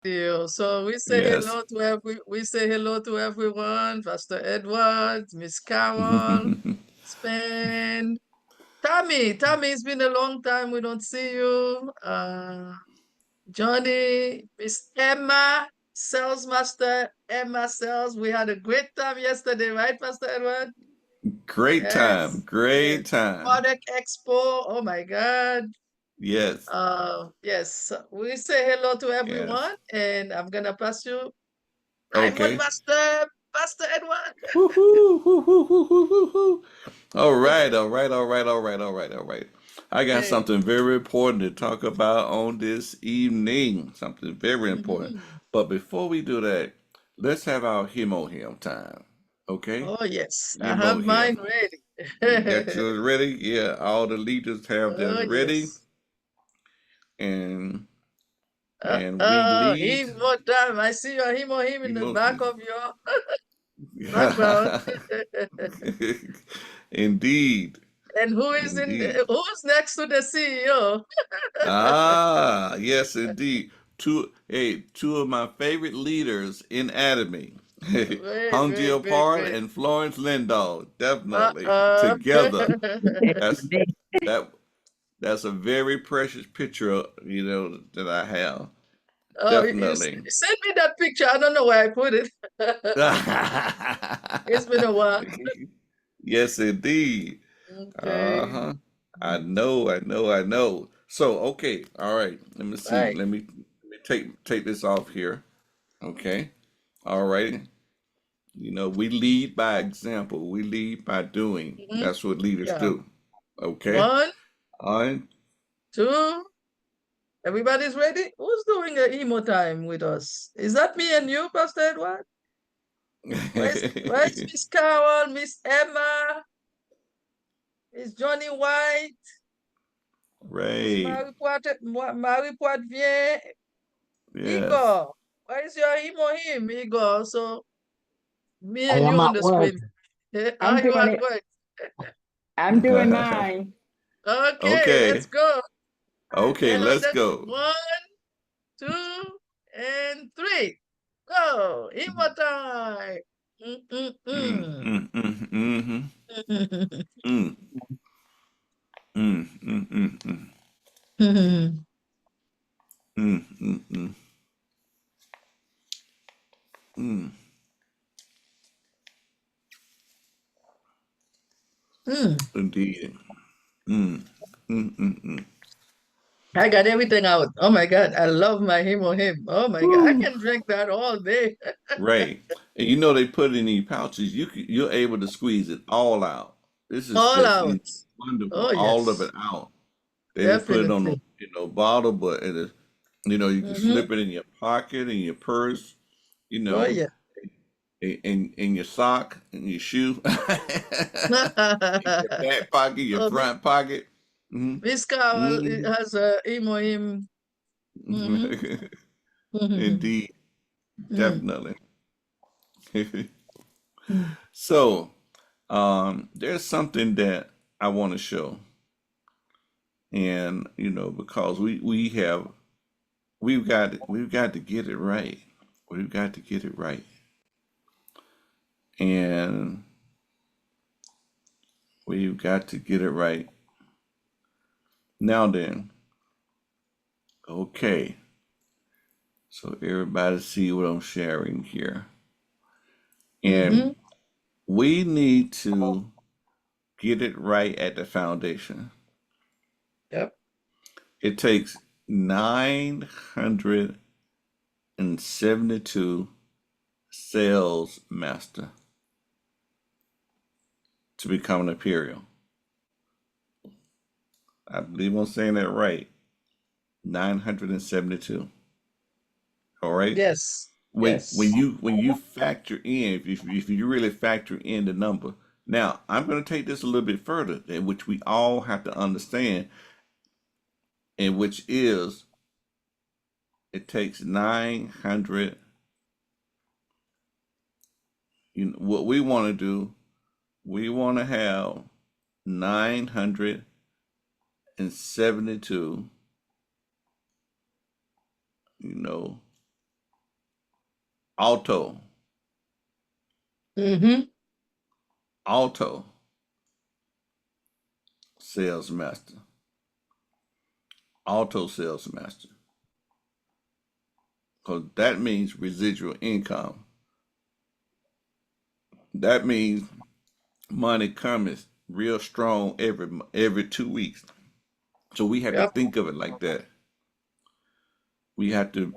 you. So we say Yes. hello to everyone. Pastor Edward, Miss Carol, Spen, Tommy. Tommy, it's been a long time. We don't see you. Johnny, Miss Emma, Sales Master, Emma Sales. We had a great time yesterday, right, Pastor Edward? Great time. Yes, Great yes. time. Product Expo. Oh my God. Yes. Yes. We say hello to Yes. everyone, and I'm gonna pass you Diamond Okay. Master, Pastor Edward. Woo-hoo, hoo-hoo, hoo-hoo, hoo-hoo. All right, all right, all right, all right, all right, all right. I got Okay. something very important to talk about on this evening. Something very important. Mhm. But before we do that, let's have our hemo hymn time. Okay? Oh yes, I Hemo have hymn. mine ready. You got yours ready? Yeah, all the leaders have theirs Oh ready. yes. And we lead. Himo time. I see your him in the Hemo back hymn. of your background. Indeed. And Indeed. who's next to the CEO? Ah, yes, indeed. Two of my favorite leaders in anatomy, Great, Hung great, great, Parr great. and Florence Lindahl, definitely Uh-uh. together. That's that. That's a very precious picture, that I have. Oh, Definitely. send me that picture. I don't know where I put it. It's been a while. Yes, indeed. Okay. Uh-huh. I know, I know, I know. So, okay, all right. Let me see. Right. Let me take this off here. Okay. All right. We lead by example. We lead by doing. Mhm. That's what leaders Yeah. do. Okay. One, All right. two. Everybody's ready? Who's doing a emo time with us? Is that me and you, Pastor Edward? Where's Miss Carol, Miss Emma, Miss Johnny White, Miss Right. Marie Poitevin, Yes. Igor? Where is your emo him, Igor? So me I and you am on at the work. screen. I'm Are you doing at it. work? I'm doing mine. Okay, let's Okay. go. Okay, And on let's the go. one, two, and three. Go. Emo time. Mm, Mm-mm-mm. mm, mm, mm, mm, mm, mm, mm, mm, mm, mm, mm, mm. Mm. Indeed. Mm, mm, mm, mm. I got everything out. Oh my God, I love my him or him. Oh my God, I Woo. can drink that all day. Right. And they put it in these pouches. You're able to squeeze it all out. This is All just out. wonderful. Oh All of it yes, out. They just put it on a definitely. bottle, but it is you can Mm-hmm. slip it in your pocket, in your purse, you Oh know, yeah. in your sock, in your shoe, in your back pocket, your Oh, front pocket. Hmm. Miss Carol Hmm. has a him or him. Mm-hmm. Indeed, Mm-hmm. definitely. So, there's something that I want to show, and because we've got to get it right. We've got to get it right, and we've got to get it right. Now then, okay. So everybody see what I'm sharing here, Mm-hmm. and we need to get it right at the foundation. Yep. It takes 972 sales master to become an imperial. I believe I'm saying that right. 972. All right. Yes. When Yes. you factor in, if you really factor in the number. Now, I'm going to take this a little bit further, in which we all have to understand, and which is it takes 900. What we want to do, we want to have 972, you know, auto, Mm-hmm. auto sales master, auto sales master. Because that means residual income. That means money coming real strong every 2 weeks. So we have to Yep. think of it like that. We have to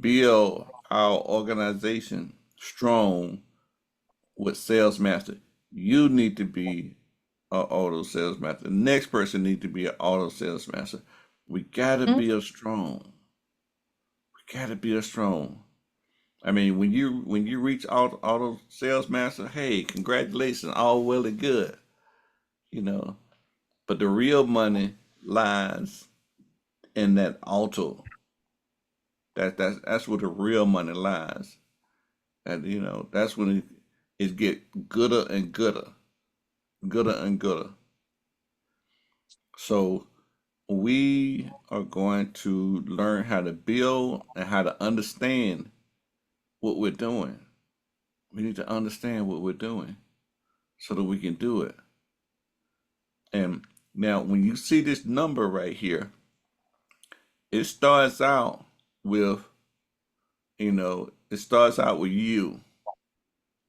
build our organization strong with sales master. You need to be an auto sales master. The next person needs to be an auto sales master. We gotta Mhm. build strong. We gotta build strong. I mean, when you reach auto sales master, hey, congratulations, all well and good, you know. But the real money lies in that auto. That's where the real money lies. And that's when it get gooder and gooder, gooder and gooder. So we are going to learn how to build and how to understand what we're doing. We need to understand what we're doing so that we can do it. And now, when you see this number right here, it starts out with, it starts out with you.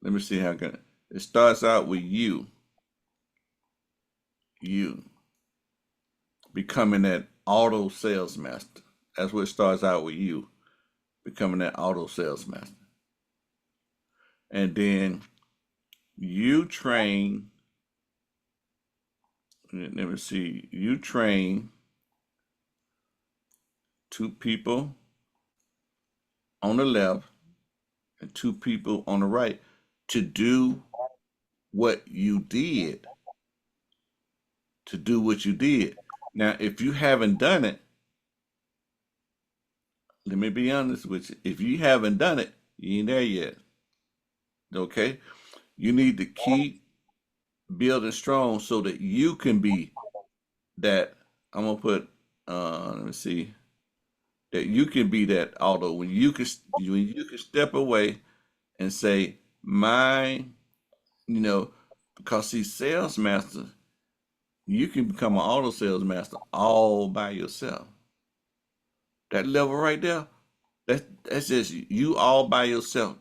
Let me see how I can. It starts out with you becoming that auto sales master. That's what it starts out with you becoming that auto sales master. And then you train, let me see, you train two people on the left and two people on the right to do what you did, to do what you did. Now, if you haven't done it, let me be honest with you. If you haven't done it, you ain't there yet. Okay? You need to keep building strong so that you can be that. I'm gonna put let me see, that you can be that auto when you can step away and say, my, you know, because see, sales master, you can become an auto sales master all by yourself. That level right there, that's just you all by yourself.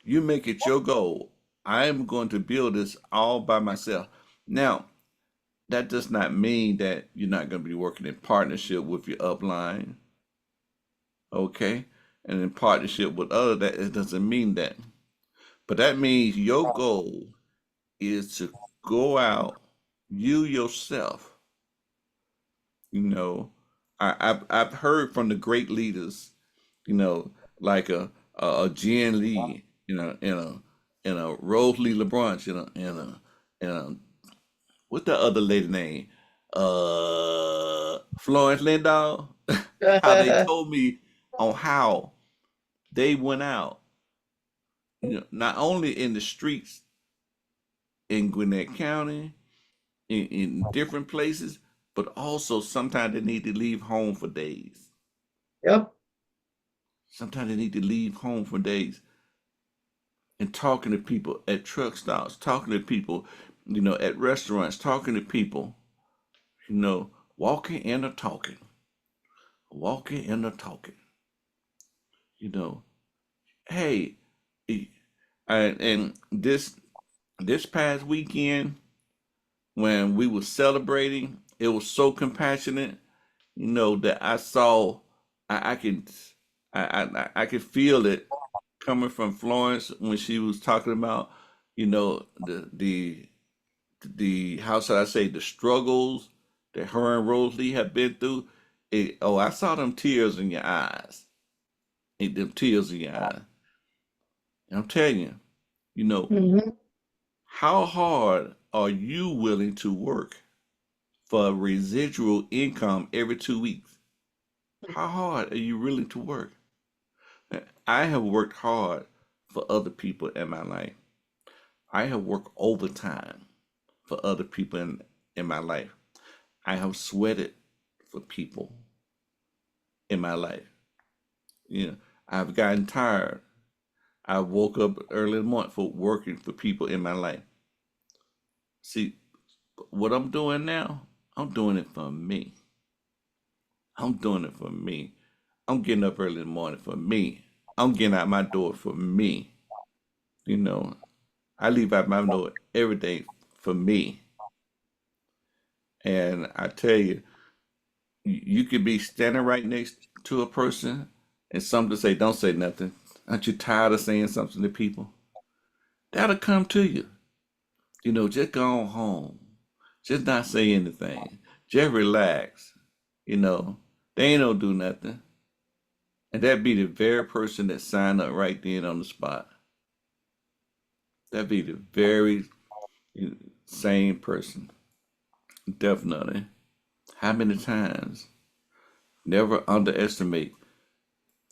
You make it your goal. I am going to build this all by myself. Now, that does not mean that you're not going to be working in partnership with your upline, okay? And in partnership with other, that it doesn't mean that. But that means your goal is to go out, you yourself, you know. I've heard from the great leaders, you know, like a Jen Lee, and a Rose Lee LeBron, and a what's the other lady name? Florence Lindahl. How they told me on how they went out, not only in the streets in Gwinnett County, in different places, but also sometimes they need to leave home for days. Yep. Sometimes they need to leave home for days and talking to people at truck stops, talking to people, at restaurants, talking to people, walking and a talking, walking and a talking, you know. Hey, and this past weekend when we were celebrating, it was so compassionate, that I saw, I can, I could feel it coming from Florence when she was talking about, the how should I say, the struggles that her and Rosalie have been through. I saw them tears in your eyes, them tears in your eyes. And I'm telling you, you know, Hmm. how hard are you willing to work for residual income every 2 weeks? How hard are you willing to work? I have worked hard for other people in my life. I have worked overtime for other people in my life. I have sweated for people in my life. I've gotten tired. I woke up early in the morning for working for people in my life. See, what I'm doing now, I'm doing it for me. I'm doing it for me. I'm getting up early in the morning for me. I'm getting out my door for me. You know, I leave out my door every day for me. And I tell you, you could be standing right next to a person and something to say, don't say nothing. Aren't you tired of saying something to people? That'll come to you. Just go on home. Just not say anything. Just relax. You know, they ain't gonna do nothing. And that'd be the very person that signed up right then on the spot. That'd be the very same person. Definitely. How many times? Never underestimate.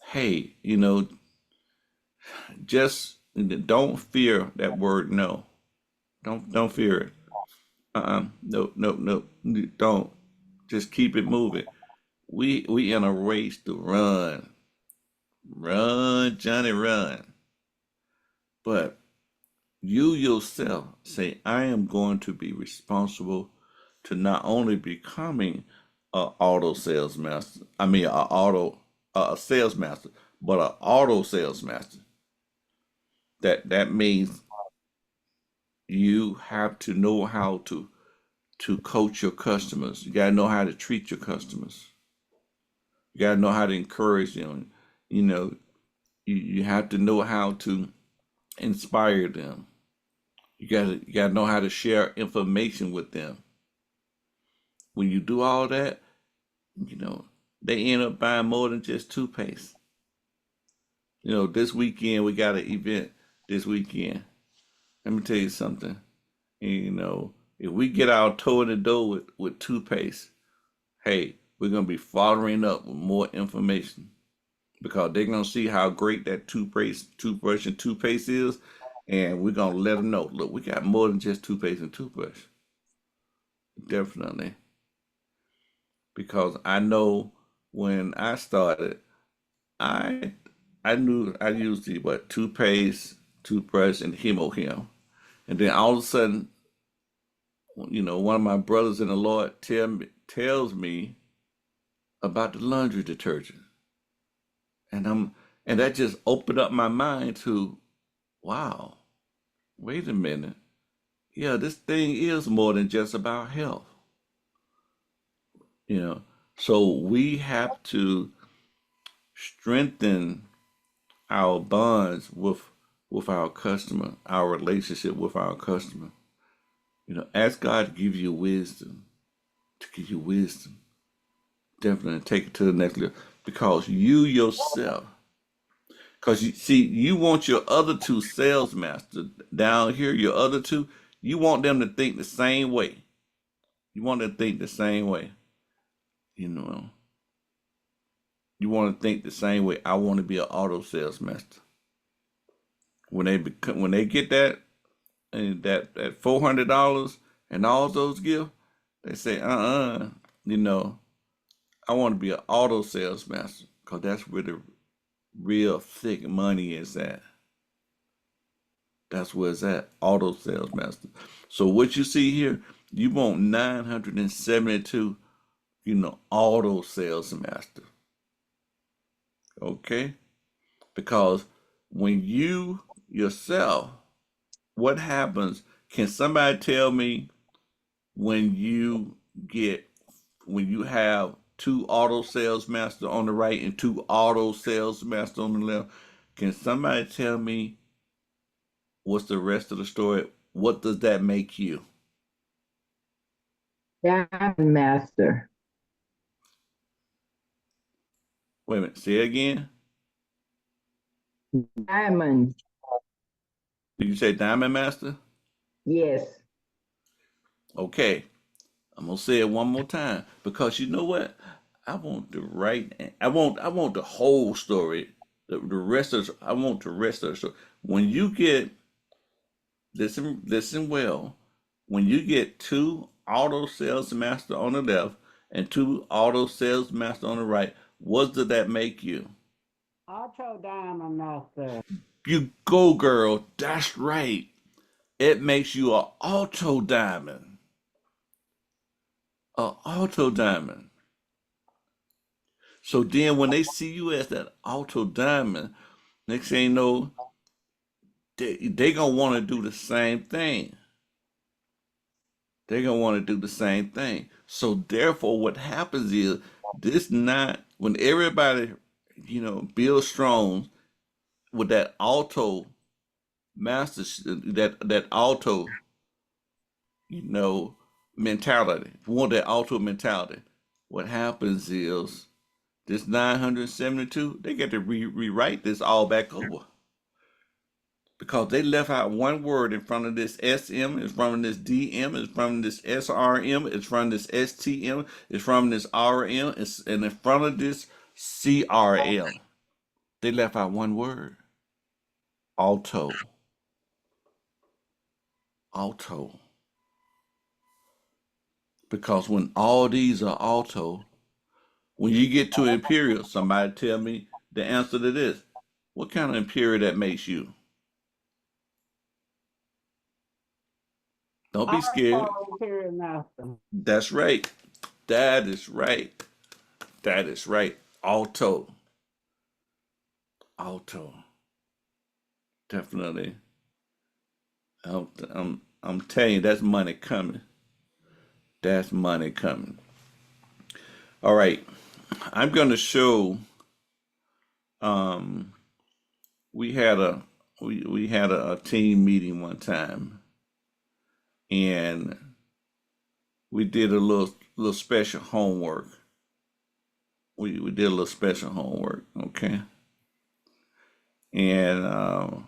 Hey, just don't fear that word no. Don't fear it. Nope, nope, nope. Don't. Just keep it moving. We in a race to run. Run, Johnny, run. But you yourself say, I am going to be responsible to not only becoming a auto sales master, I mean a sales master, but an auto sales master. That means you have to know how to coach your customers. You gotta know how to treat your customers. You gotta know how to encourage them. You know, you have to know how to inspire them. You gotta know how to share information with them. When you do all that, you know, they end up buying more than just toothpaste. This weekend we got an event this weekend. Let me tell you something. If we get our toe in the door with toothpaste, hey, we're gonna be following up with more information because they're gonna see how great that toothbrush and toothpaste is, and we're gonna let them know. Look, we got more than just toothpaste and toothbrush. Definitely, because I know when I started, I I knew I used the toothpaste, toothbrush, and Hemohim, and then all of a sudden, one of my brothers in the Lord tells me about the laundry detergent, and that just opened up my mind to, wow, wait a minute, yeah, this thing is more than just about health, you know. So we have to strengthen our bonds with our customer, our relationship with our customer. Ask God to give you wisdom, to give you wisdom. Definitely take it to the next level because you yourself, because you see, you want your other two sales masters down here, your other two, you want them to think the same way. You want them to think the same way. You know, you want to think the same way. I want to be an auto sales master. When they get that and that $400 and all those gifts, they say, you know, I want to be an auto sales master because that's where the real thick money is at. That's where it's at, auto sales master. So what you see here, you want 972, auto sales master. Okay? Because when you yourself, what happens? Can somebody tell me when get when you have two auto sales master on the right and two auto sales master on the left? Can somebody tell me what's the rest of the story? What does that make you? Diamond master. Wait a minute, say it again. Diamond. Did you say diamond master? Yes. Okay, I'm gonna say it one more time because you know what? I want the whole story. I want the rest of the story. When you get listen well, when you get two auto sales master on the left and two auto sales master on the right, what does that make you? Auto Diamond Master. You go, girl. That's right. It makes you a auto diamond. A auto diamond. So then when they see you as that auto diamond, next thing you know, they gonna want to do the same thing. They're gonna want to do the same thing. So therefore, what happens is this not when everybody, builds strong with that auto master, that auto, you know, mentality. If you want that auto mentality, what happens is this 972, they get to rewrite this all back over because they left out one word in front of this SM, in front of this DM, in front of this SRM, in front of this STM, in front of this RM, and in front of this CRM. They left out one word. Auto. Auto. Because when all these are auto, when you get to imperial, somebody tell me the answer to this. What kind of imperial that makes you? Don't be scared. Auto Imperial Master. That's right. That is right. That is right. Auto. Auto. Definitely. I'm telling you, that's money coming. That's money coming. All right. I'm gonna show um we had a team meeting one time, and we did a little special homework. We did a little special homework, okay? And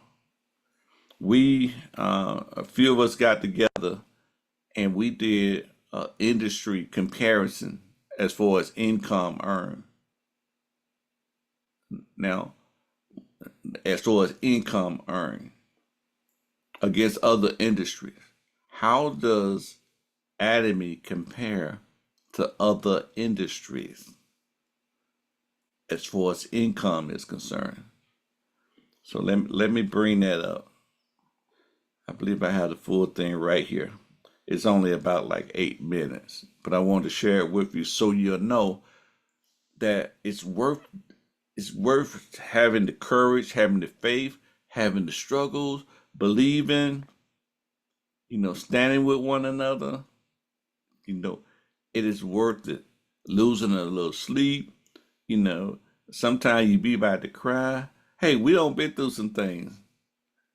we a few of us got together and we did industry comparison as far as income earned. Now, as far as income earned against other industries, how does Atomy compare to other industries as far as income is concerned? So let me bring that up. I believe I have the full thing right here. It's only about like 8 minutes, but I want to share it with you so you'll know that it's worth having the courage, having the faith, having the struggles, believing, standing with one another. You know, it is worth it. Losing a little sleep, you know, sometimes you be about to cry. Hey, we don't been through some things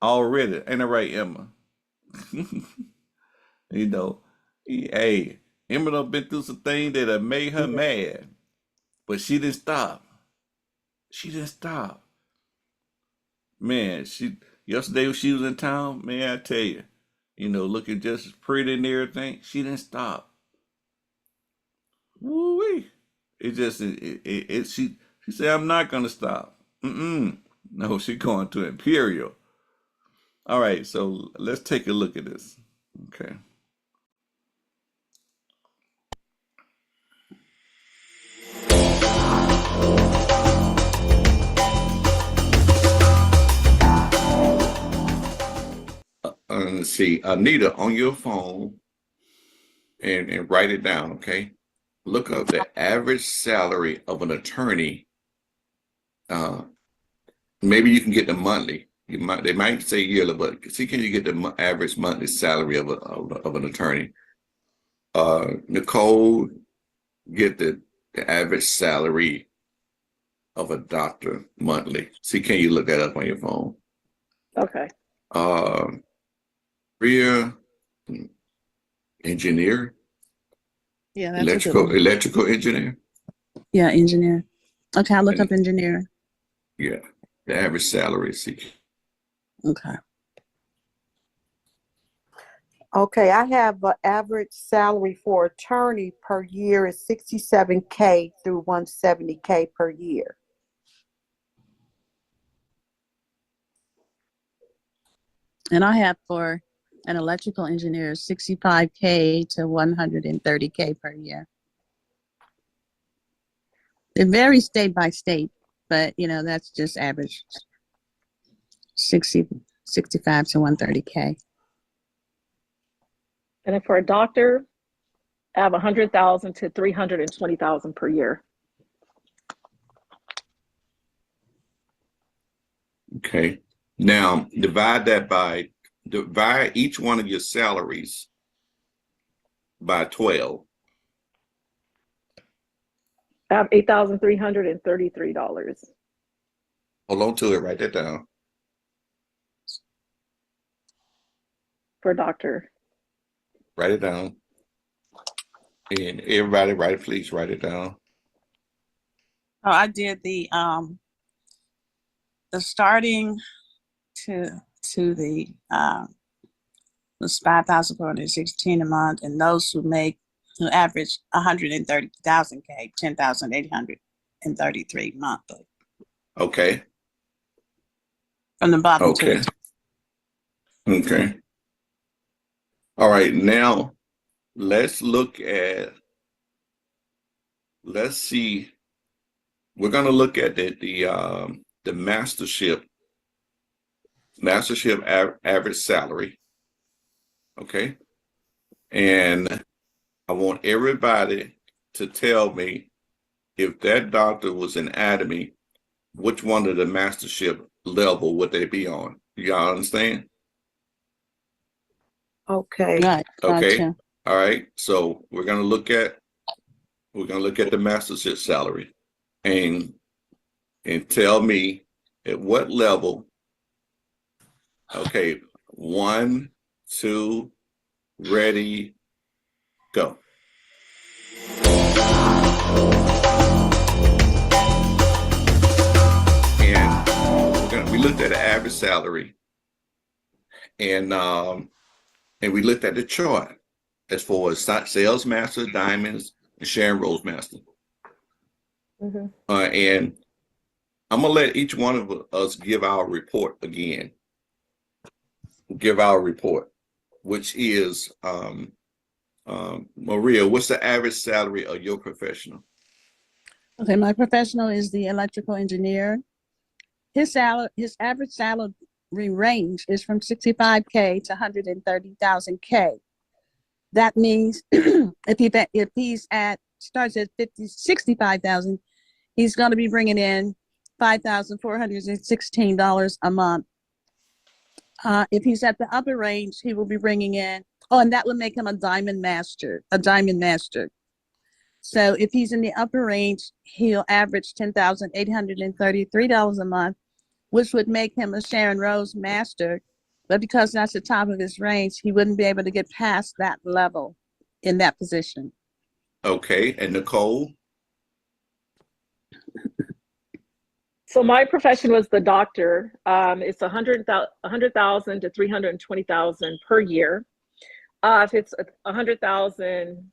already. Ain't that right, Emma? You know, hey, Emma done been through some things that have made her Yeah. mad, but she didn't stop. She didn't stop. Man, she yesterday when she was in town, man, I tell you, looking just as pretty and everything, she didn't stop. Woo-wee. It just she said, I'm not gonna stop. Mm-mm. No, she going to Imperial. All right, so let's take a look at this. Okay. Let's see, Anita, on your phone and write it down, okay? Look up the average salary of an attorney. Uh, Maybe you can get the monthly. They might say yearly, but see, can you get the average monthly salary of an attorney? Nicole, get the average salary of a doctor monthly. See, can you look that up on your phone? Okay. Uh, Rear engineer, Yeah, that's a good one. electrical engineer. Yeah, engineer. Okay, I'll look And up engineer. yeah, the average salary. See, Okay. Okay, I have an average salary for attorney per year is 67K through 170K per year. And I have for an electrical engineer 65K to 130K per year. It varies state by state. but that's just average 65 to 130K. And then for a doctor, I have 100,000 to 320,000 per year. Okay. Now divide each one of your salaries by 12. I have $8,333 Hold on to it, write that down. for a doctor. Write it down. And everybody please write it down. Oh, I did the starting to the was 5,416 a month, and those who average 130,000 K, 10,833 monthly. Okay. From the bottom to Okay. the top. Okay. All right. Now let's see. We're going to look at the mastership average salary. Okay. And I want everybody to tell me, if that doctor was in anatomy, which one of the mastership level would they be on? Y'all understand? Okay. Right. Okay. Gotcha. All right. So we're gonna look at the mastership salary, and tell me at what level. Okay. 1, 2, ready, go. And we looked at the average salary, and we looked at the chart as far as sales master, diamonds, and Sharon Rose master. Mm-hmm. And I'm gonna let each one of us give our report again. Give our report, which is Maria. What's the average salary of your professional? Okay, my professional is the electrical engineer. His average salary range is from 65K to 130,000 K. That means if he's starts at 65,000, he's going to be bringing in $5,416 a month. If he's at the upper range, he will be bringing in, and that would make him a diamond master. So if he's in the upper range, he'll average $10,833 a month, which would make him a Sharon Rose master. But because that's the top of his range, he wouldn't be able to get past that level in that position. Okay, and Nicole? So my profession was the doctor. It's 100,000 to 320,000 per year. If it's 100,000,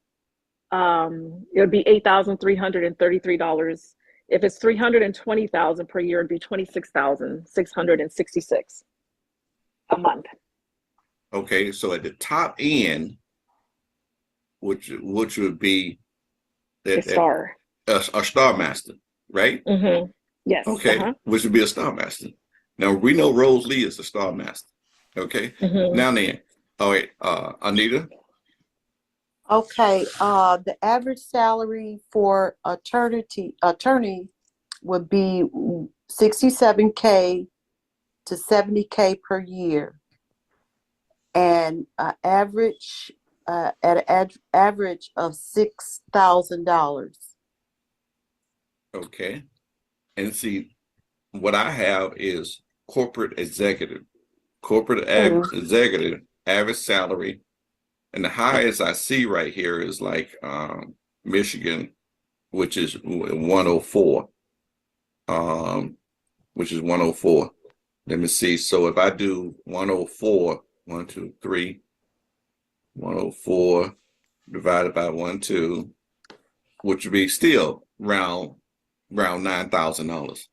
it would be $8,333. If it's 320,000 per year, it'd be 26,666 a month. Okay, so at the top end, which would be A star. a star master, right? Mm-hmm. Yes. Okay, which would be a star master. Now we know Rose Lee is a star master. Okay. Mm-hmm. Now then, all right, Anita. Okay. The average salary for attorney would be 67K to 70K per year, and average at an average of $6,000. Okay. And see, what I have is corporate executive average salary, and the highest I see right here is like Michigan, which is 104. Which is 104. Let me see. So if I do 104, 1, 2, 3, 104 divided by 1, 2, which would be still around $9,000.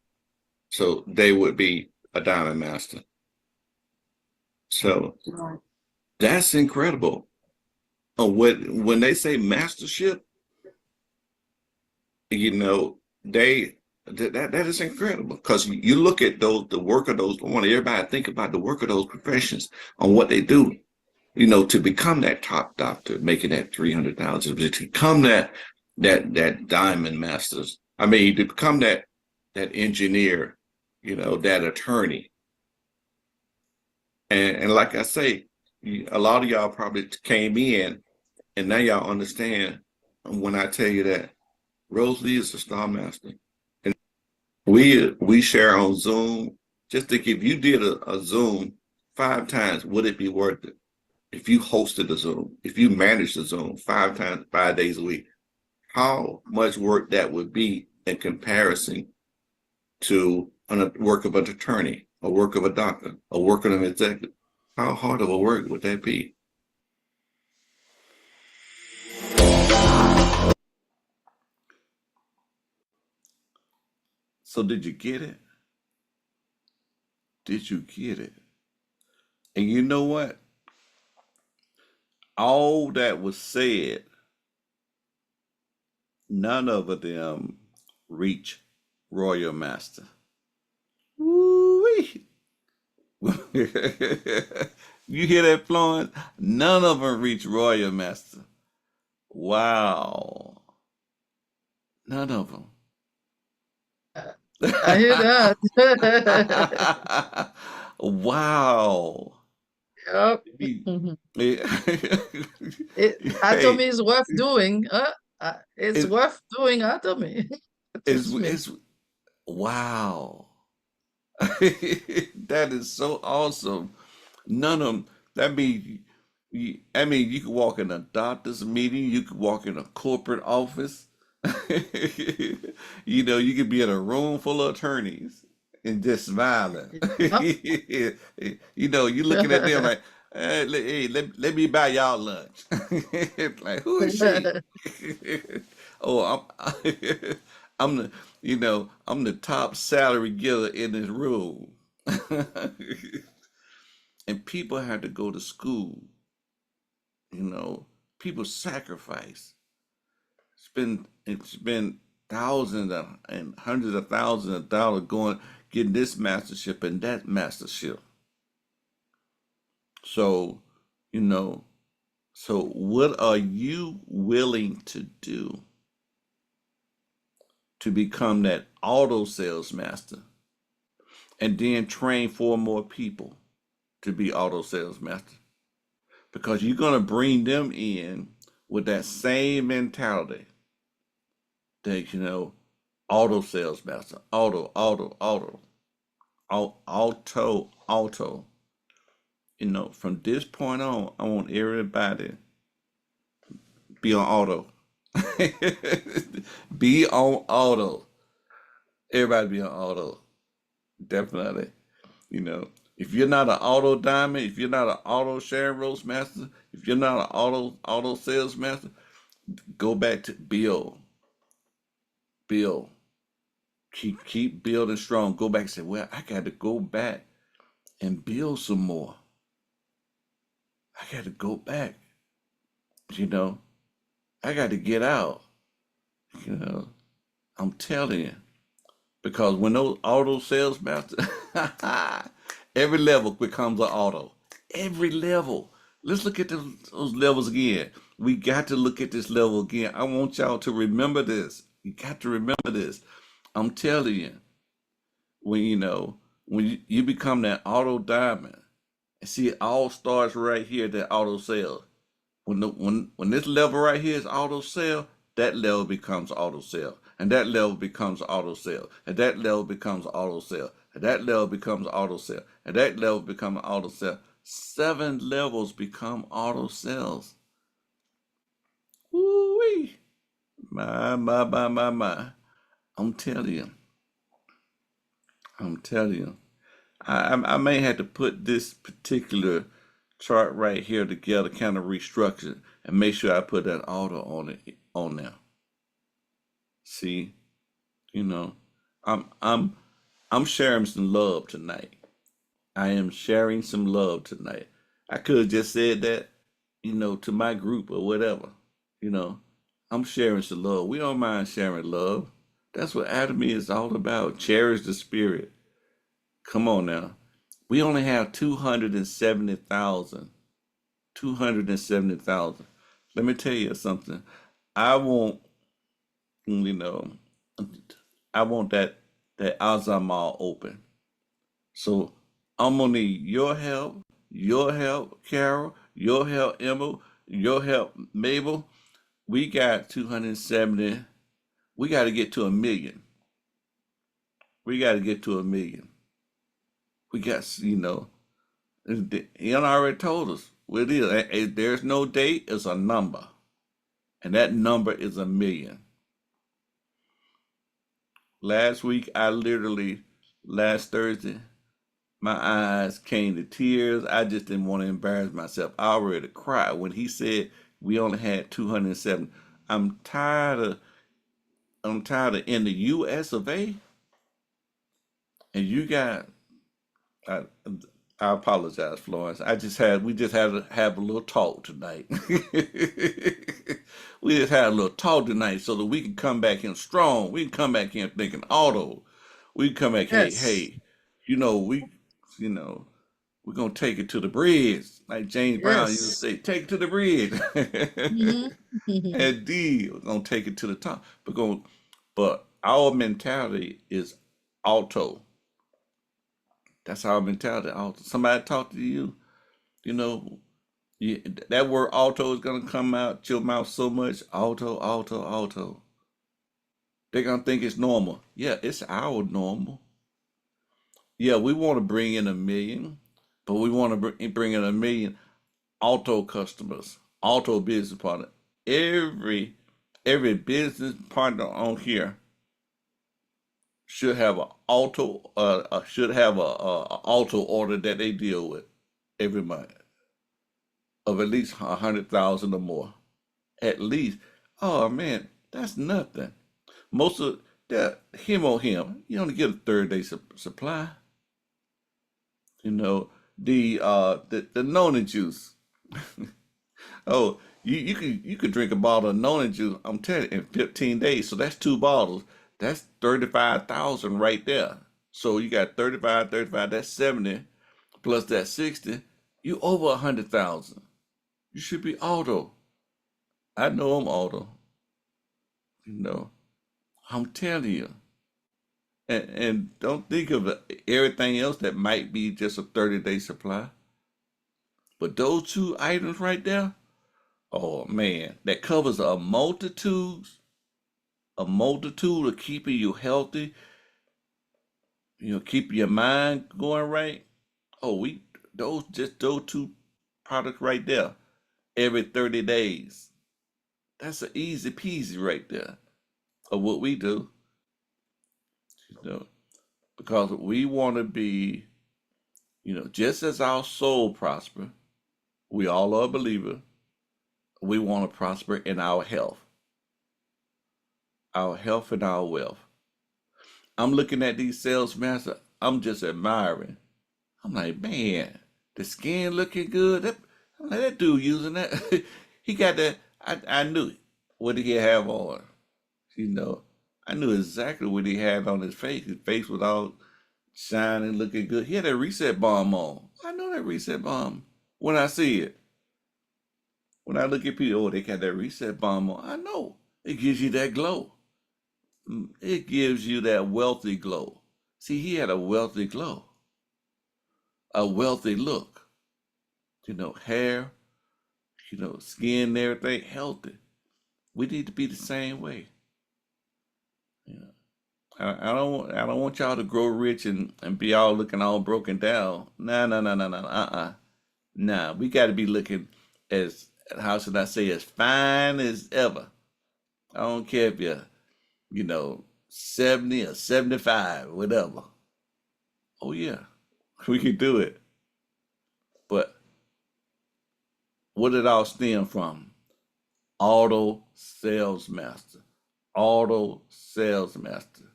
So they would be a diamond master. So that's incredible. When they say mastership, they That is incredible, because you look at the work of those. I want everybody to think about the work of those professions on what they do. To become that top doctor, making that 300,000, to become that diamond masters. I mean, to become that engineer, that attorney. And like I say, a lot of y'all probably came in, and now y'all understand when I tell you that Rosalie is a star master. And we share on Zoom. Just think, if you did a Zoom 5 times, would it be worth it? If you hosted a Zoom, if you managed a Zoom 5 times, 5 days a week, how much work that would be in comparison to a work of an attorney, a work of a doctor, a work of an executive? How hard of a work would that be? So did you get it? Did you get it? And you know what? All that was said, none of them reach Royal Master. Woo-wee. You hear that, Florence? None of them reach Royal Master. Wow. None of them. I hear that. Wow. Yep. Atomy Hey, is worth doing. It's it, worth doing Atomy. Trust me. it's wow. That is so awesome. None of them. That means, you could walk in a doctor's meeting. You could walk in a corporate office. You could be in a room full of attorneys and just smiling. Yep. You looking at them like, hey, let me buy y'all lunch. Like, who is she? Oh, I'm I'm the top salary getter in this room. And people had to go to school. People sacrifice, spend thousands and hundreds of thousands of dollars getting this mastership and that mastership. So, you know, so what are you willing to do to become that auto sales master, and then train 4 more people to be auto sales master? Because you're going to bring them in with that same mentality that, auto sales master, auto. From this point on, I want everybody be on auto. Be on auto. Everybody be on auto. Definitely. If you're not an auto diamond, if you're not an auto Sharon Rose master, if you're not an auto sales master, go back to build. Build. Keep building strong. Go back and say, well, I got to go back and build some more. I got to go back. I got to get out. I'm telling you. Because when those auto sales masters, every level becomes an auto. Every level. Let's look at those levels again. We got to look at this level again. I want y'all to remember this. You got to remember this. I'm telling you, when you become that auto diamond, and see, it all starts right here, that auto sales. When this level right here is auto sale, that level becomes auto sale, and that level becomes auto sale, and that level becomes auto sale, and that level becomes auto sale, and that level becomes auto sale. 7 levels become auto sales. Woo-wee. My. I'm telling you. I'm telling you. I may have to put this particular chart right here together, kind of restructure, and make sure I put that auto on there. See, you know, I'm sharing some love tonight. I am sharing some love tonight. I could have just said that, to my group or whatever. You know, I'm sharing some love. We don't mind sharing love, That's what Atomy is all about. Cherish the spirit. Come on now. We only have 270,000. 270,000. Let me tell you something. I want, you know, I want that Azamar open. So I'm gonna need your help, Carol, your help, Emma, your help, Mabel. We got 270. We got to get to 1 million. We got to get to 1 million. We got, he already told us what it is. There's no date, it's a number. And that number is 1 million. Last week, last Thursday, my eyes came to tears. I just didn't want to embarrass myself. I already cried when he said we only had 207. I'm tired of in the US of A, and you got I, I apologize, Florence. We just had to have a little talk tonight. We just had a little talk tonight so that we can come back in strong. We can come back in thinking auto. We can come back, Yes. hey, you know, you know, we're gonna take it to the bridge. Like James Brown used to Yes. say, take it to the bridge. Mm-hmm. Indeed, we're gonna take it to the top. But our mentality is auto. That's our mentality. Auto. Somebody talk to you, you know, you, that word auto is gonna come out your mouth so much. Auto, auto, auto. They're gonna think it's normal. Yeah, it's our normal. Yeah, we want to bring in 1 million, but we want to bring in 1 million auto customers, auto business partner. Every every business partner on here should have a auto order that they deal with every month of at least 100,000 or more. At least. Oh man, that's nothing. Most of that him or him, you only get a 30-day supply. You know the Nona juice. Oh, you could drink a bottle of Nona juice. I'm telling you, in 15 days. So that's 2 bottles. That's 35,000 right there. So you got 35, 35. That's 70 plus that 60. You over 100,000. You should be auto. I know I'm auto. You know, I'm telling you. And don't think of everything else that might be just a 30-day supply. But those two items right there, oh man, that covers a multitude of keeping you healthy, keeping your mind going right. Oh, those two products right there every 30 days. That's an easy peasy right there of what we do, you know, because we want to be, just as our soul prosper, we all are a believer. We want to prosper in our health and our wealth. I'm looking at these sales masters. I'm just admiring. I'm like, man, the skin looking good. I'm like, that dude using that. He got that. I knew it. What did he have on? You know, I knew exactly what he had on his face. His face was all shining, looking good. He had a reset bomb on. I know that reset bomb when I see it. When I look at people, oh, they got that reset bomb on. I know it gives you that glow. It gives you that wealthy glow. See, he had a wealthy glow, a wealthy look. Hair, skin and everything healthy. We need to be the same way. You know, I don't want y'all to grow rich and be all looking all broken down. Nah, nah, nah, nah, nah, Nah, we got to be looking as, how should I say, as fine as ever. I don't care if you're, 70 or 75, whatever. Oh yeah, we can do it. But what did it all stem from? Auto sales master. Auto sales master.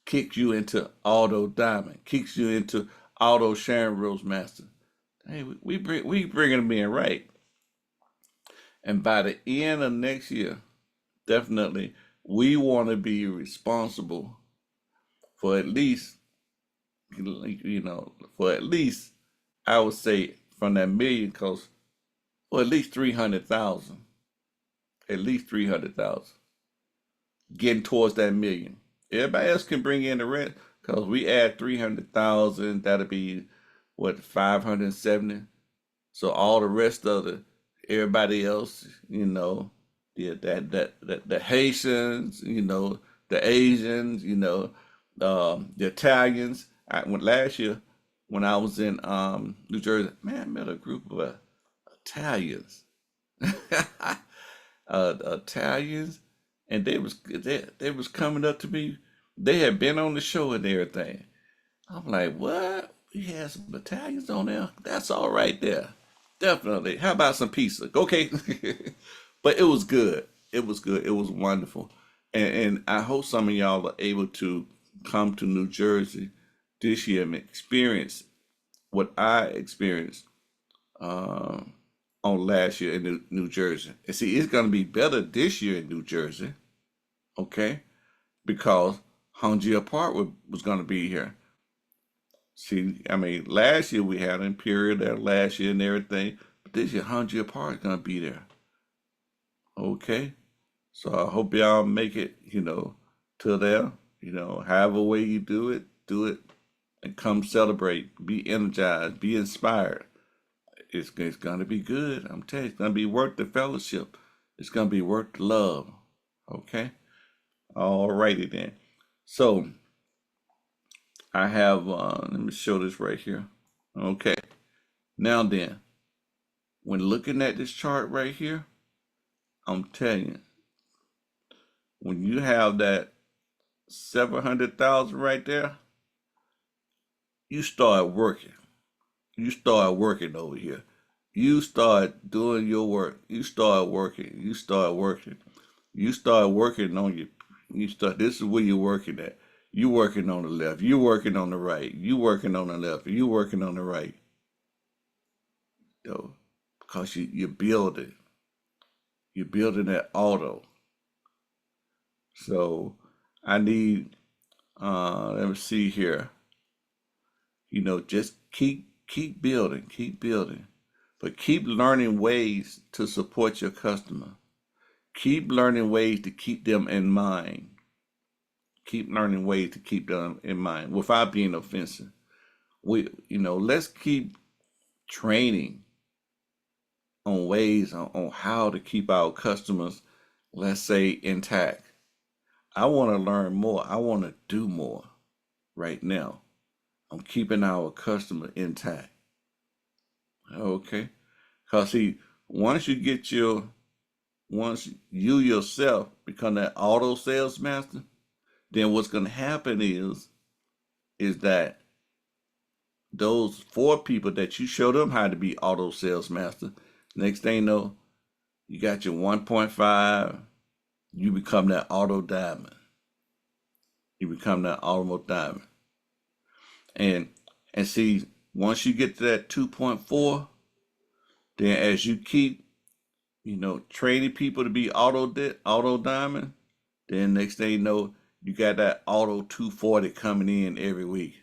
Kicks you into auto diamond. Kicks you into auto Sharon Rose master. Hey, we bringing them in right. And by the end of next year, definitely we want to be responsible for at least, for at least, I would say from that million, cause for at least 300,000, at least 300,000, getting towards that million. Everybody else can bring in the rent, cause we add 300,000, that'll be what 570. So all the rest of everybody else, the Haitians, the Asians, the Italians. I went last year when I was in New Jersey. Man, I met a group of Italians, Italians, and they was coming up to me. They had been on the show and everything. I'm like, what? We had some Italians on there. That's all right there. Definitely. How about some pizza? Okay. But it was good. It was good. It was wonderful. And I hope some of y'all are able to come to New Jersey this year and experience what I experienced on last year in New Jersey. And see, it's going to be better this year in New Jersey, okay? Because Hongia Park was going to be here. See, I mean, last year we had Imperial there last year and everything, but this year Hongia Park is going to be there, okay? So I hope y'all make it, to there, however way you do it, and come celebrate, be energized, be inspired. It's going to be good. I'm telling you, it's going to be worth the fellowship. It's going to be worth the love, okay? All righty then. So I have, let me show this right here. Okay. Now then, when looking at this chart right here, I'm telling you, when you have that 700,000 right there, you start working. You start working over here. You start doing your work. You start working. You start working. You start working on this is where you're working at. You working on the left. You working on the right. You working on the left. You working on the right. Because you're building. You're building that auto. So I need, let me see here. Just keep building, but keep learning ways to support your customer. Keep learning ways to keep them in mind. Keep learning ways to keep them in mind without being offensive. Let's keep training on ways on how to keep our customers, let's say, intact. I want to learn more. I want to do more right now. I'm keeping our customer intact. Okay. Because see, once you yourself become that auto sales master, then what's going to happen is that those 4 people that you show them how to be auto sales master, next thing you know, you got your 1.5, you become that auto diamond. You become that auto diamond. And see, once you get to that 2.4, then as you keep, training people to be auto diamond, then next thing you know, you got that auto 240 coming in every week,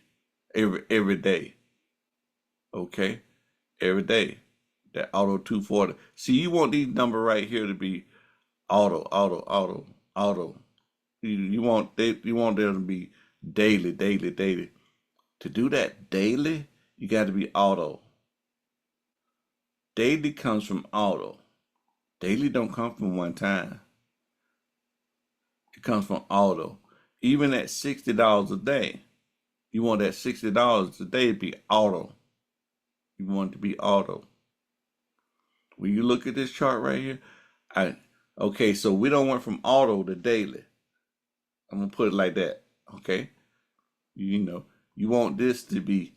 every day. Okay, every day, that auto 240. See, you want these number right here to be auto. You want them to be daily. To do that daily, you got to be auto. Daily comes from auto. Daily don't come from one time. It comes from auto. Even at $60 a day, you want that $60 a day to be auto. You want it to be auto. When you look at this chart right here, okay, so we don't want from auto to daily. I'm gonna put it like that. Okay, you want this to be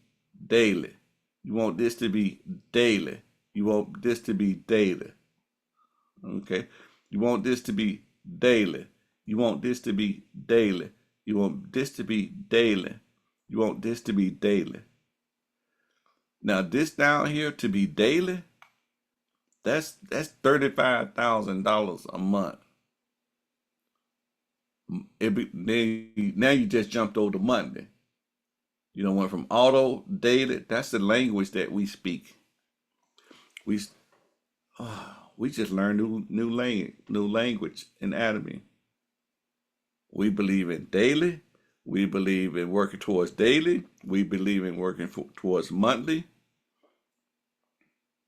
daily. You want this to be daily. You want this to be daily. Okay, you want this to be daily. You want this to be daily. You want this to be daily. You want this to be daily. Now this down here to be daily, that's $35,000 a month. Now you just jumped over to monthly. You know, went from auto, daily. That's the language that we speak. We we just learned new language in anatomy. We believe in daily. We believe in working towards daily. We believe in working towards monthly,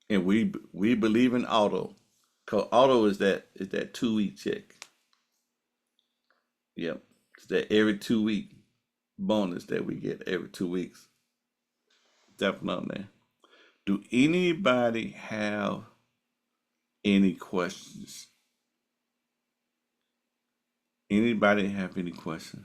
and we believe in auto. Cause auto is that 2 week check. Yep, it's that every 2 week bonus that we get every 2 weeks. Definitely. Do anybody have any questions? Anybody have any questions?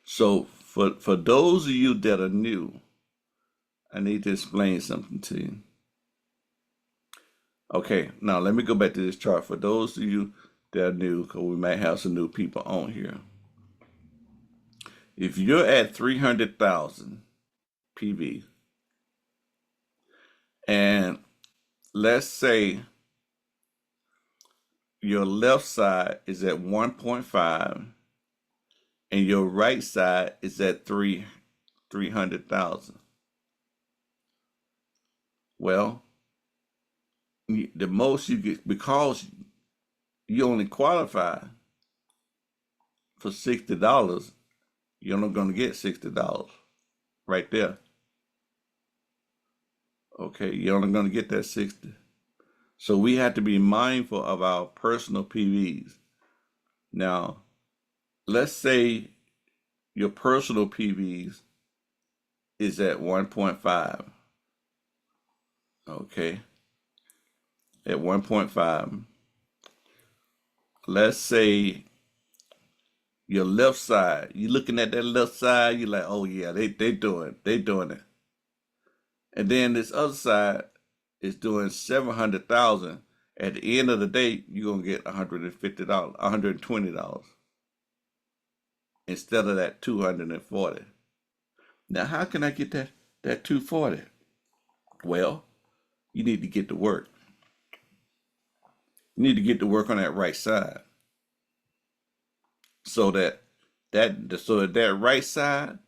So for those of you that are new, I need to explain something to you. Okay, now let me go back to this chart. For those of you that are new, because we might have some new people on here. If you're at 300,000 PV, and let's say your left side is at 1.5 and your right side is at 300,000. Well, the most you get, because you only qualify for $60, you're only going to get $60 right there. Okay, you're only going to get that 60. So we have to be mindful of our personal PVs. Now, let's say your personal PVs is at 1.5. Okay, at 1.5. Let's say your left side, you looking at that left side, you're like, oh yeah, they doing it. And then this other side is doing 700,000. At the end of the day, you're gonna get $150, $120 instead of that 240. Now, how can I get that 240? Well, you need to get to work. You need to get to work on that right side, so that right side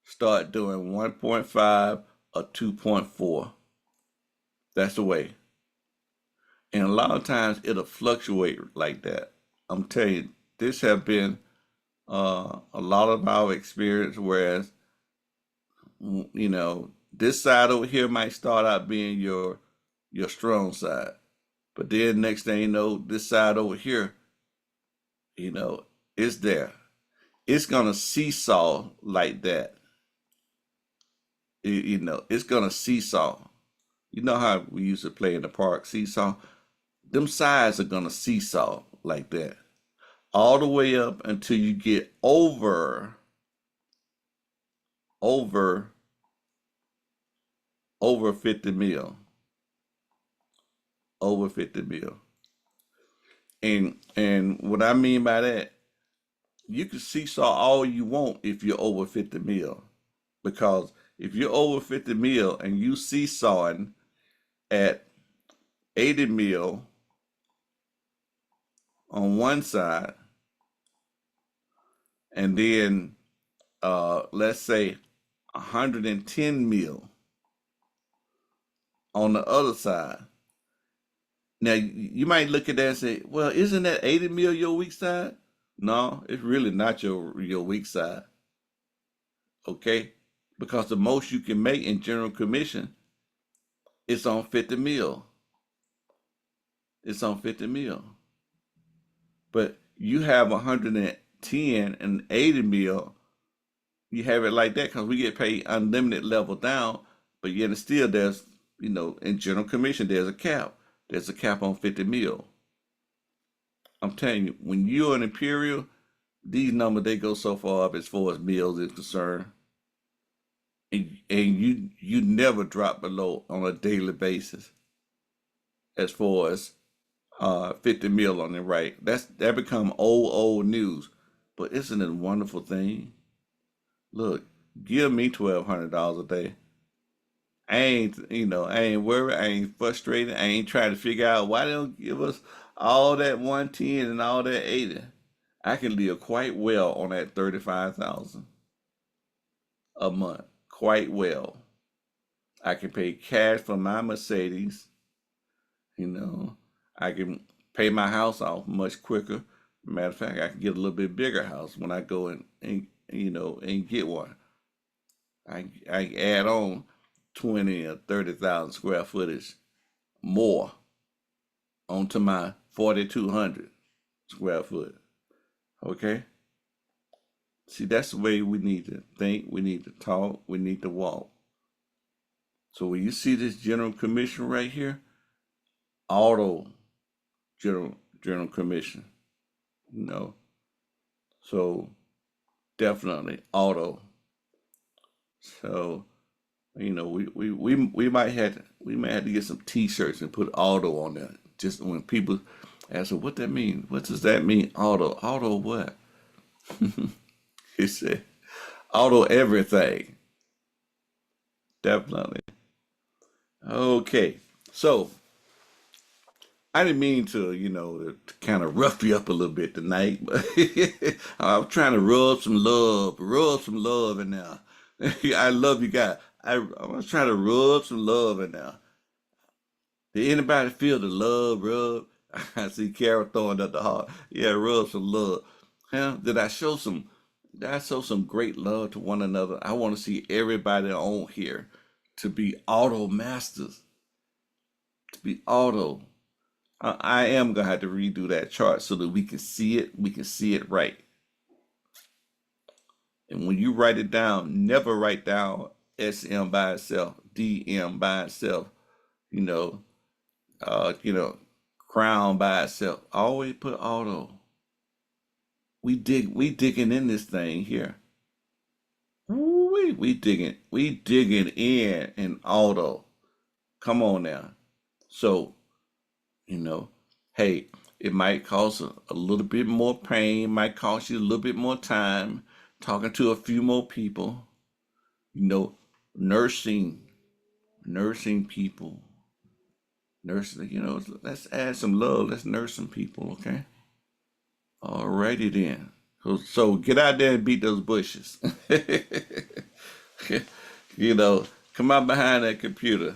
start doing 1.5 or 2.4. That's the way. And a lot of times it'll fluctuate like that. I'm telling you, this have been a lot of our experience. Whereas, you know, this side over here might start out being your strong side, but then next thing you know, this side over here, you know, it's there. It's gonna seesaw like that. You know, it's gonna seesaw. You know how we used to play in the park, seesaw? Them sides are gonna seesaw like that. All the way up until you get over 50 mil. Over 50 mil. And what I mean by that, you can seesaw all you want if you're over 50 mil. Because if you're over 50 mil and you seesawing at 80 mil on one side, and then let's say 110 mil on the other side. Now you might look at that and say, well, isn't that 80 mil your weak side? No, it's really not your weak side. Okay? Because the most you can make in general commission is on 50 mil. It's on 50 mil. But you have 110 and 80 mil. You have it like that because we get paid unlimited level down, but yet still there's, you know, in general commission, there's a cap. There's a cap on 50 mil. I'm telling you, when you're an Imperial, these numbers, they go so far up as far as meals is concerned. And you never drop below on a daily basis as far as 50 mil on the right. That become old news. But isn't it a wonderful thing? Look, give me $1,200 a day. I ain't worried, I ain't frustrated, I ain't trying to figure out why they don't give us all that 110 and all that 80. I can live quite well on that 35,000 a month. Quite well. I can pay cash for my Mercedes, you know. I can pay my house off much quicker. Matter of fact, I can get a little bit bigger house when I go and get one. I add on 20 or 30,000 square footage more onto my 4,200 square foot. Okay? See, that's the way we need to think, we need to talk, we need to walk. So when you see this general commission right here, auto general commission, you know. So definitely auto. So we might have to get some T-shirts and put auto on there. Just when people ask, what that mean? What does that mean? Auto, auto what? He said auto everything. Definitely. Okay. So I didn't mean to kind of rough you up a little bit tonight, but I'm trying to rub some love in there. I love you guys. I was trying to rub some love in there. Did anybody feel the love rub? I see Carol throwing up the heart. Yeah, rub some love. Huh? Did I show some great love to one another? I want to see everybody on here to be auto masters, to be auto. I am gonna have to redo that chart so that we can see it. We can see it right. And when you write it down, never write down SM by itself, DM by itself. You know, you know, crown by itself. Always put auto. We digging in this thing here. Ooh, we digging in auto. Come on now. So, you know, hey, it might cause a little bit more pain, might cost you a little bit more time, talking to a few more people, you know, nursing people, nursing, let's add some love, let's nurse some people, okay? Alrighty then. So get out there and beat those bushes. Come out behind that computer,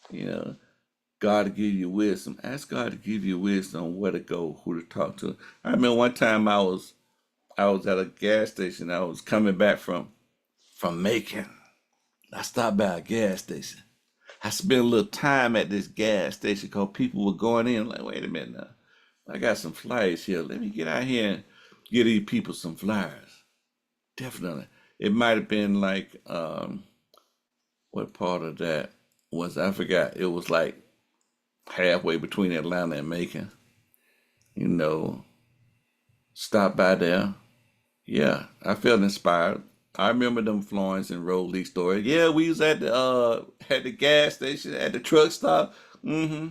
you know. God to give you wisdom. Ask God to give you wisdom on where to go, who to talk to. I remember one time I was at a gas station. I was coming back from Macon. I stopped by a gas station. I spent a little time at this gas station because people were going in like, wait a minute now. I got some flyers here. Let me get out here and give these people some flyers. Definitely. It might have been like, what part of that was, I forgot. It was like halfway between Atlanta and Macon. Stop by there. Yeah, I felt inspired. I remember them Florence and Rowley stories. Yeah, we was at the gas station, at the truck stop. Mm-hmm.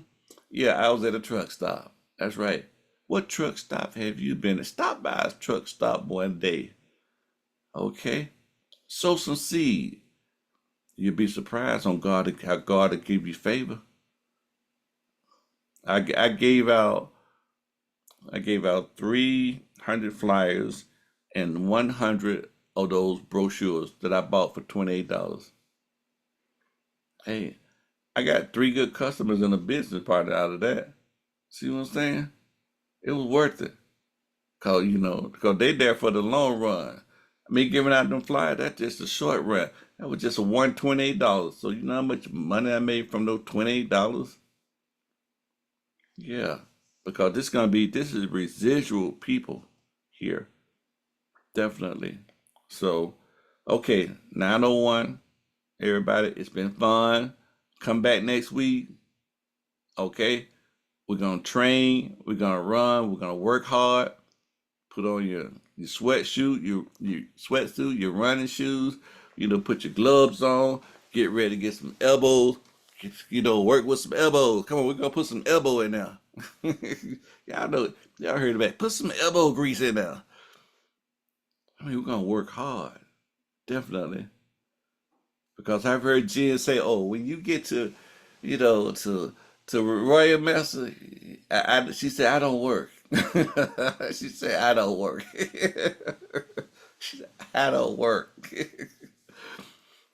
Yeah, I was at a truck stop. That's right. What truck stop have you been at? Stop by a truck stop one day. Okay? Sow some seed. You'll be surprised on how God will give you favor. I gave out 300 flyers and 100 of those brochures that I bought for $28. Hey, I got 3 good customers and a business partner out of that. See what I'm saying? It was worth it. Because they there for the long run. Me giving out them flyers, that's just a short run. That was just a $128. So you know how much money I made from those $28? Yeah. Because this is residual people here. Definitely. So, okay, 901, everybody, it's been fun. Come back next week. Okay? We're gonna train, we're gonna run, we're gonna work hard. Put on your sweatsuit, your sweatsuit, your running shoes, put your gloves on, get ready to get some elbows, work with some elbows. Come on, we're gonna put some elbow in there. Y'all heard about it. Put some elbow grease in there. I mean, we're gonna work hard, definitely, because I've heard Jen say, "Oh, when you get to, you know, to Royal Master, she said I don't work." She said I don't work. She said, I don't work.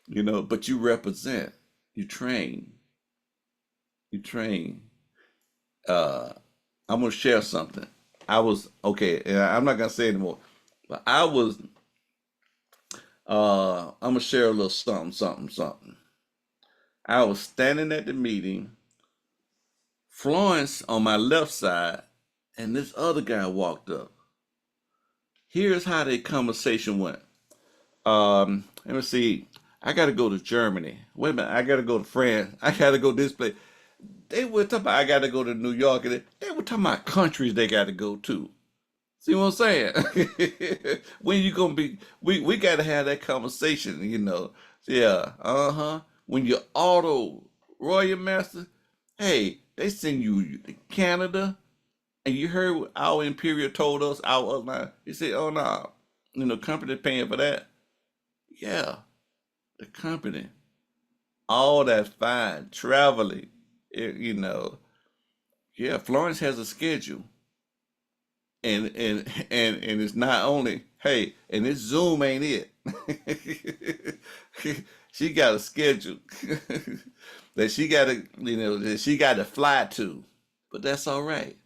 You know, but you represent, you train, you train. Uh, I'm gonna share something. I was okay, and I'm not gonna say anymore. But I was. I'm gonna share a little something. I was standing at the meeting, Florence on my left side, and this other guy walked up. Here's how the conversation went. Let me see. I gotta go to Germany. Wait a minute. I gotta go to France. I gotta go this place. They were talking about I gotta go to New York, and they were talking about countries they gotta go to. See what I'm saying? When you gonna be? We gotta have that conversation. You know. Yeah. Uh-huh. When you're auto Royal Master, hey, they send you to Canada, and you heard what our Imperial told us, our upline. He said, "Oh no, you know, company paying for that." Yeah, the company, all that fine traveling. You know, yeah. Florence has a schedule, and it's not only hey, and this Zoom ain't it. She got a schedule that she got to, you know, that she got to fly to, but that's all right.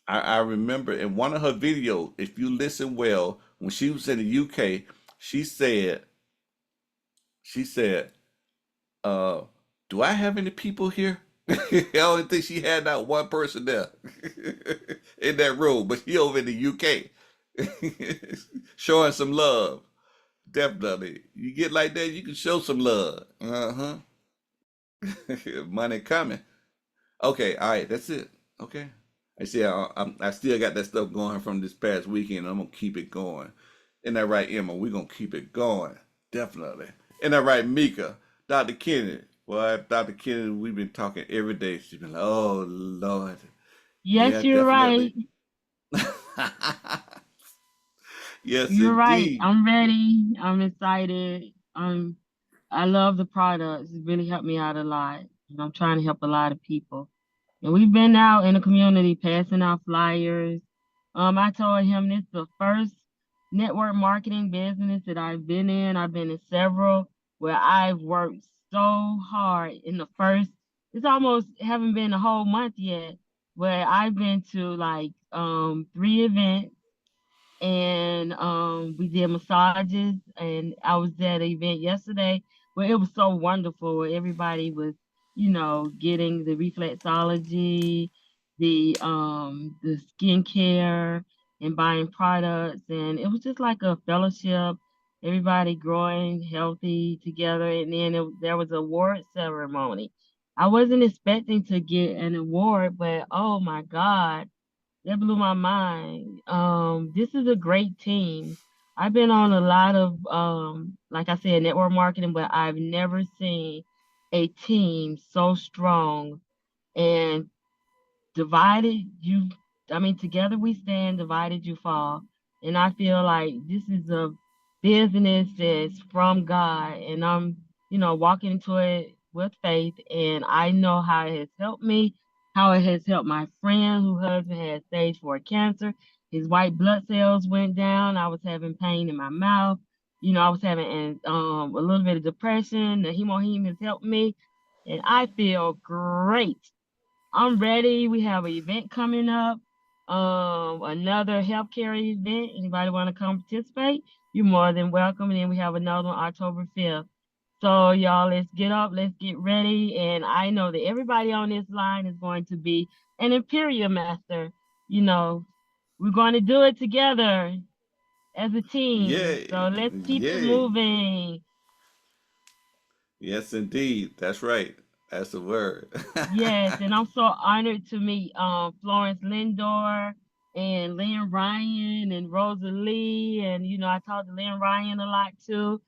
I remember in one of her videos, if you listen well, when she was in the UK, she said, she said, uh, "Do I have any people here?" I don't think she had not one person there in that room, but she over in the UK showing some love. Definitely, you get like that, you can show some love. Uh huh. Money coming. Okay, all right, that's it. Okay. I see. I still got that stuff going from this past weekend. I'm gonna keep it going. Isn't that right, Emma? We're gonna keep it going. Definitely. Isn't that right, Mika? Dr. Kennedy. Well, Dr. Kennedy, we've been talking every day. She's been like, oh Lord. Yeah, Yes, you're right. definitely. Yes, You're right. indeed. I'm ready. I'm excited. I love the products. It's really helped me out a lot. And I'm trying to help a lot of people. And we've been out in the community passing out flyers. I told him this is the first network marketing business that I've been in. I've been in several where I've worked so hard in the first, it's almost haven't been a whole month yet, where I've been to like 3 events and we did massages, and I was at an event yesterday where it was so wonderful where everybody was, getting the reflexology, the skincare and buying products, and it was just like a fellowship, everybody growing healthy together. And then there was an award ceremony. I wasn't expecting to get an award, but oh my God, that blew my mind. This is a great team. I've been on a lot of, like I said, network marketing, but I've never seen a team so strong and divided you, I mean, together we stand, divided you fall. And I feel like this is a business that's from God, and I'm, walking into it with faith, and I know how it has helped me, how it has helped my friend whose husband had stage 4 cancer. His white blood cells went down. I was having pain in my mouth. I was having a little bit of depression. The hemoheme has helped me, and I feel great. I'm ready. We have an event coming up, another healthcare event. Anybody want to come participate? You're more than welcome. And then we have another one October 5th. So y'all, let's get up, let's get ready. And I know that everybody on this line is going to be an Imperial Master. You know, we're going to do it together as a team. Yay. So let's keep it Yay. moving. Yes, indeed. That's right. That's the word. Yes, and I'm so honored to meet Florence Lindor and Lynn Ryan and Rosalie, and I talked to Lynn Ryan a lot too.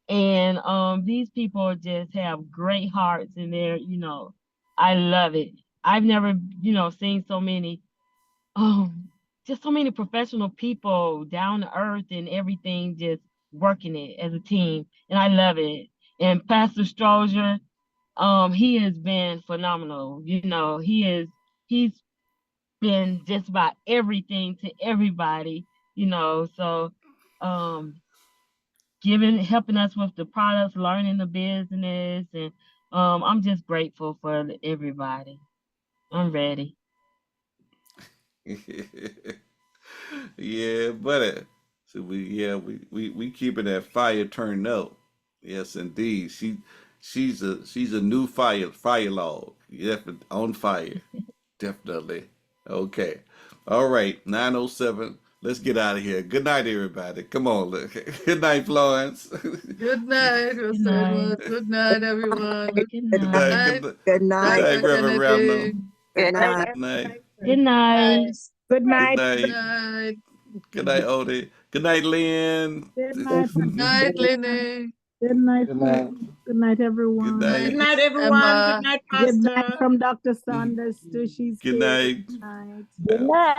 And these people just have great hearts, and I love it. I've never seen so many just so many professional people down to earth and everything, just working it as a team, and I love it. And Pastor Strozier, he has been phenomenal. You know, he's been just about everything to everybody, you know. So helping us with the products, learning the business, and I'm just grateful for everybody. I'm ready. Yeah, buddy. So we keeping that fire turned up. Yes, indeed. She's a new fire log. Yeah, on fire. Definitely. Okay. All right. 9:07. Let's get out of here. Good night, everybody. Come on. Good night, Florence. Good night, Good Jose night. Edward. Good night, everyone. Good Good Good night. Night. night. night, Good Good night, Dr. night. Reverend Ramno. Kennedy. Good Good night, night. Good night. Good everybody. night. Nice. Good Good night. Good night. night. Good night, Odie. Good night, Lynn. Good Good night, Good night, Lenny. Good night. night. Good night, Good everyone. Night, Good night. night, Miss everyone. Good Emma. night, Good night Pastor. from Dr. Sanders to she's Good here. night. Good night. Good night.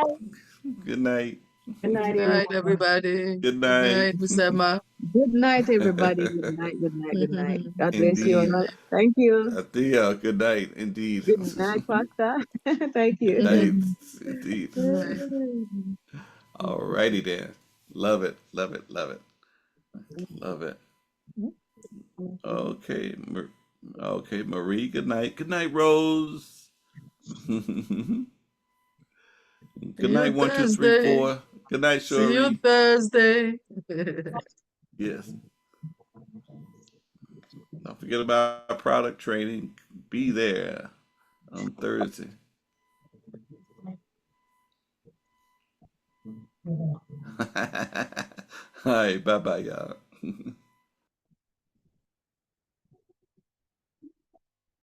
Good night. Good Good night, night, everyone. everybody. Good Good night. night, Miss Emma. Good night, everybody. Good night, good night, good night. God bless you Indeed. all. Thank you. Athea, good night. Indeed. Good night, Pastor. Thank Good you. night. Indeed. Good night. Alrighty then. Love it. Love it. Love it. Love it. Okay. Okay, Marie, good night. Good night, Rose. Good See night, you 1, 2, 3, 4. Thursday. Good night, See you Shuri. Thursday. Yes. Don't forget about product training. Be there on Thursday. All right. Bye bye, y'all.